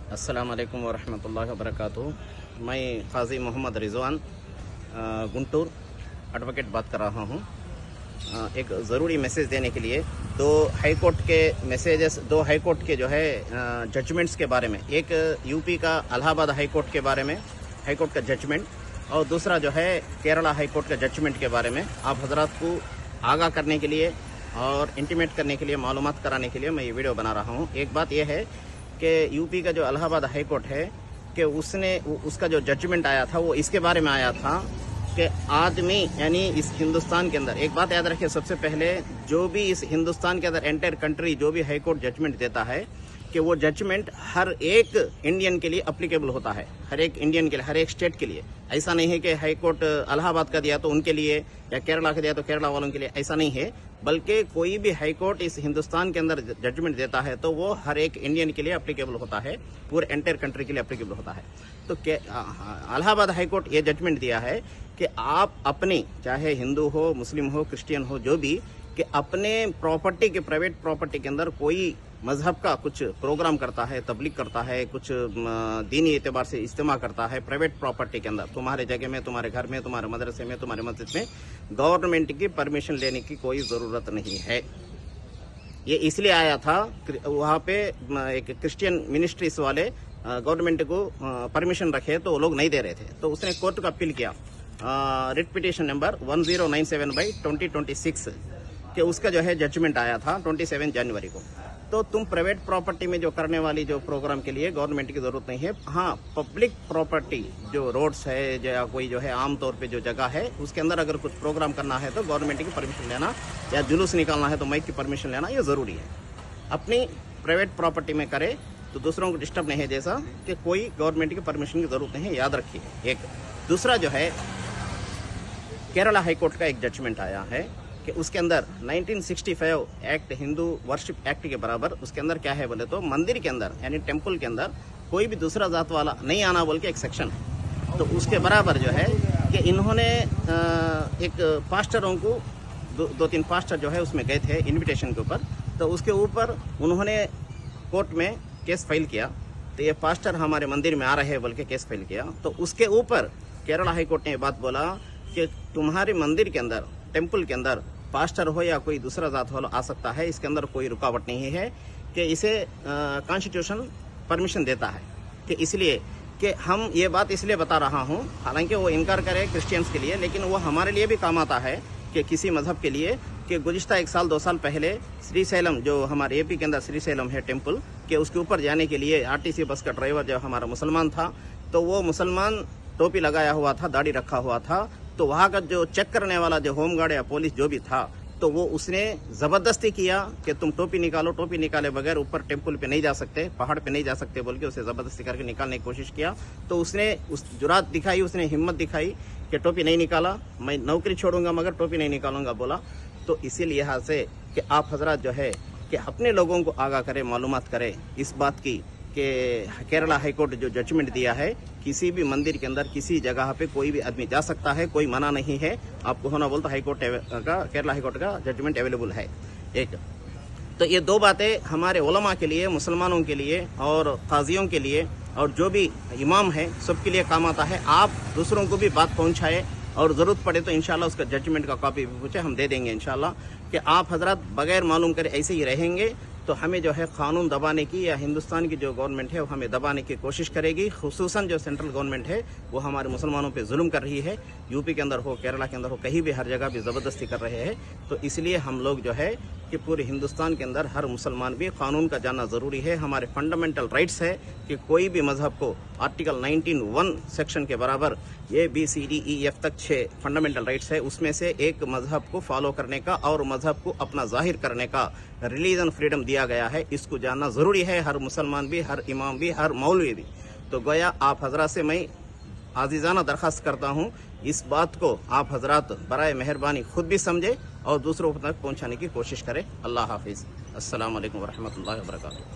अस्सलाम वालेकुम वरहमतुल्लाहि वबरकातुहू। मैं काजी मोहम्मद रिजवान गुंटूर एडवोकेट बात कर रहा हूँ। एक ज़रूरी मैसेज देने के लिए दो हाई कोर्ट के मैसेजेस, दो हाई कोर्ट के जो है जजमेंट्स के बारे में, एक यूपी का इलाहाबाद हाई कोर्ट के बारे में हाई कोर्ट का जजमेंट, और दूसरा जो है केरला हाई कोर्ट का जजमेंट के बारे में आप हजरात को आगाह करने के लिए और इंटीमेट करने के लिए, मालूमात कराने के लिए मैं ये वीडियो बना रहा हूँ। एक बात यह है कि यूपी का जो इलाहाबाद हाई कोर्ट है कि उसका जो जजमेंट आया था वो इसके बारे में आया था कि आदमी यानी इस हिंदुस्तान के अंदर, एक बात याद रखिए सबसे पहले, जो भी इस हिंदुस्तान के अंदर एंटायर कंट्री जो भी हाई कोर्ट जजमेंट देता है कि वो जजमेंट हर एक इंडियन के लिए अप्लीकेबल होता है, हर एक इंडियन के लिए, हर एक स्टेट के लिए। ऐसा नहीं है कि हाई कोर्ट इलाहाबाद का दिया तो उनके लिए या केरला का दिया तो केरला वालों के लिए, ऐसा नहीं है। बल्कि कोई भी हाई कोर्ट इस हिंदुस्तान के अंदर जजमेंट देता है तो वो हर एक इंडियन के लिए अप्लीकेबल होता है, पूरे एंटायर कंट्री के लिए अप्लीकेबल होता है। तो इलाहाबाद हाई कोर्ट ये जजमेंट दिया है कि आप अपनी, चाहे हिंदू हो, मुस्लिम हो, क्रिश्चियन हो, जो भी, कि अपने प्रॉपर्टी के, प्राइवेट प्रॉपर्टी के अंदर कोई मजहब का कुछ प्रोग्राम करता है, तबलीग करता है, कुछ दीनी एतबार से इज्तिमा करता है प्राइवेट प्रॉपर्टी के अंदर, तुम्हारे जगह में, तुम्हारे घर में, तुम्हारे मदरसे में, तुम्हारे मस्जिद में, गवर्नमेंट की परमिशन लेने की कोई ज़रूरत नहीं है। ये इसलिए आया था, वहाँ पे एक क्रिश्चियन मिनिस्ट्रीज वाले गवर्नमेंट को परमिशन रखे तो वो लोग नहीं दे रहे थे, तो उसने कोर्ट को अपील किया, रिट पिटीशन नंबर 1097/2026 कि उसका जो है जजमेंट आया था 27 जनवरी को। तो तुम प्राइवेट प्रॉपर्टी में जो करने वाली जो प्रोग्राम के लिए गवर्नमेंट की जरूरत नहीं है। हाँ, पब्लिक प्रॉपर्टी जो रोड्स है या कोई जो है आम तौर पे जो जगह है उसके अंदर अगर कुछ प्रोग्राम करना है तो गवर्नमेंट की परमिशन लेना, या जुलूस निकालना है तो माइक की परमिशन लेना, ये ज़रूरी है। अपनी प्राइवेट प्रॉपर्टी में करे तो दूसरों को डिस्टर्ब नहीं है, जैसा कि कोई गवर्नमेंट की परमिशन की जरूरत नहीं है, याद रखिए। एक दूसरा जो है केरला हाई कोर्ट का एक जजमेंट आया है कि उसके अंदर 1965 एक्ट, हिंदू वर्शिप एक्ट के बराबर, उसके अंदर क्या है बोले तो मंदिर के अंदर यानी टेम्पल के अंदर कोई भी दूसरा जात वाला नहीं आना बोल के एक सेक्शन, तो उसके बराबर जो है कि इन्होंने एक पास्टरों को, दो तीन पास्टर जो है उसमें गए थे इनविटेशन के ऊपर, तो उसके ऊपर उन्होंने कोर्ट में केस फाइल किया। तो ये पास्टर हमारे मंदिर में आ रहे हैं बोल के केस फाइल किया, तो उसके ऊपर केरला हाई कोर्ट ने ये बात बोला कि तुम्हारे मंदिर के अंदर, टेम्पल के अंदर पास्टर हो या कोई दूसरा जात वाला आ सकता है, इसके अंदर कोई रुकावट नहीं है, कि इसे कॉन्स्टिट्यूशन परमिशन देता है। कि इसलिए कि हम ये बात इसलिए बता रहा हूँ, हालांकि वो इनकार करे क्रिश्चियंस के लिए, लेकिन वो हमारे लिए भी काम आता है कि किसी मजहब के लिए, कि गुज़िश्ता 1 साल 2 साल पहले श्रीशैलम, जो हमारे एपी के अंदर श्रीशैलम है टेम्पल, कि उसके ऊपर जाने के लिए आरटीसी बस का ड्राइवर जो हमारा मुसलमान था, तो वो मुसलमान टोपी लगाया हुआ था, दाढ़ी रखा हुआ था, तो वहाँ का जो चेक करने वाला जो होमगार्ड या पुलिस जो भी था, तो वो उसने ज़बरदस्ती किया कि तुम टोपी निकालो, टोपी निकाले बगैर ऊपर टेम्पल पे नहीं जा सकते, पहाड़ पे नहीं जा सकते बोल के उसे ज़बरदस्ती करके निकालने की कोशिश किया। तो उसने उस जुरात दिखाई, उसने हिम्मत दिखाई कि टोपी नहीं निकाला, मैं नौकरी छोड़ूंगा मगर टोपी नहीं निकालूंगा बोला। तो इसी लिहाज से कि आप हजरात जो है कि अपने लोगों को आगाह करें, मालूमात करें इस बात की कि केरला हाई कोर्ट जो जजमेंट दिया है, किसी भी मंदिर के अंदर किसी जगह पे कोई भी आदमी जा सकता है, कोई मना नहीं है। आपको होना बोलता हाई कोर्ट का, केरला हाई कोर्ट का जजमेंट अवेलेबल है। एक तो ये दो बातें हमारे उलमा के लिए, मुसलमानों के लिए और काजियों के लिए और जो भी इमाम है सबके लिए काम आता है। आप दूसरों को भी बात पहुंचाए और ज़रूरत पड़े तो इंशाल्लाह उसका जजमेंट का कॉपी भी पूछे, हम दे देंगे इंशाल्लाह। कि आप हजरत बगैर मालूम करे ऐसे ही रहेंगे तो हमें जो है कानून दबाने की, या हिंदुस्तान की जो गवर्नमेंट है वो हमें दबाने की कोशिश करेगी। खुसूसन जो सेंट्रल गवर्नमेंट है वो हमारे मुसलमानों पे जुल्म कर रही है, यूपी के अंदर हो, केरला के अंदर हो, कहीं भी हर जगह भी ज़बरदस्ती कर रहे हैं। तो इसलिए हम लोग जो है कि पूरे हिंदुस्तान के अंदर हर मुसलमान भी कानून का जानना ज़रूरी है। हमारे फंडामेंटल राइट्स है कि कोई भी मजहब को आर्टिकल 19(1) सेक्शन के बराबर ABCDEF तक 6 फंडामेंटल राइट्स है, उसमें से एक मजहब को फॉलो करने का और मजहब को अपना जाहिर करने का रिलीजन फ्रीडम दिया गया है। इसको जानना ज़रूरी है, हर मुसलमान भी, हर इमाम भी, हर मौलवी भी। तो गोया आप हजरात से मैं आजीज़ाना दरख्वास्त करता हूँ, इस बात को आप हजरात बराए मेहरबानी खुद भी समझे और दूसरों तक पहुँचाने की कोशिश करें। अल्लाह हाफिज़। अस्सलाम वालेकुम वरहमतुल्लाहि वबरकातुहू।